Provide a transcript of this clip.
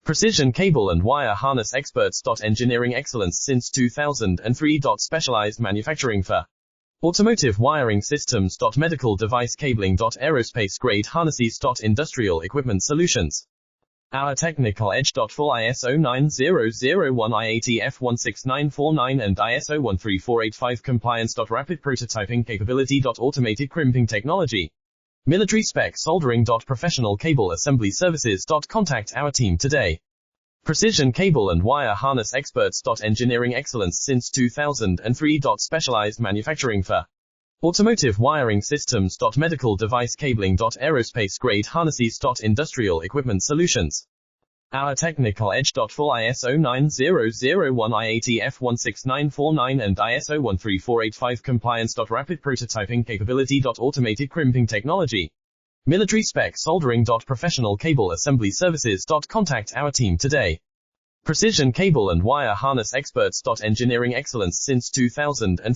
Precision cable and wire harness experts. Engineering excellence since 2003. Specialized manufacturing for automotive wiring systems. Medical device cabling. Aerospace grade harnesses. Industrial equipment solutions. Our technical edge. Full ISO 9001 IATF 16949 and ISO 13485 compliance. Rapid prototyping capability. Automated crimping technology. Military spec soldering. Professional cable assembly services. Contact our team today. Precision cable and wire harness experts. Engineering excellence since 2003. Specialized manufacturing for automotive wiring systems. Medical device cabling. Aerospace grade harnesses. Industrial equipment solutions. Our technical edge. Full ISO 9001 IATF 16949 and ISO 13485 compliance. Rapid prototyping capability. Automated crimping technology. Military spec soldering. Professional cable assembly services. Contact our team today. Precision cable and wire harness experts. Engineering excellence since 2003.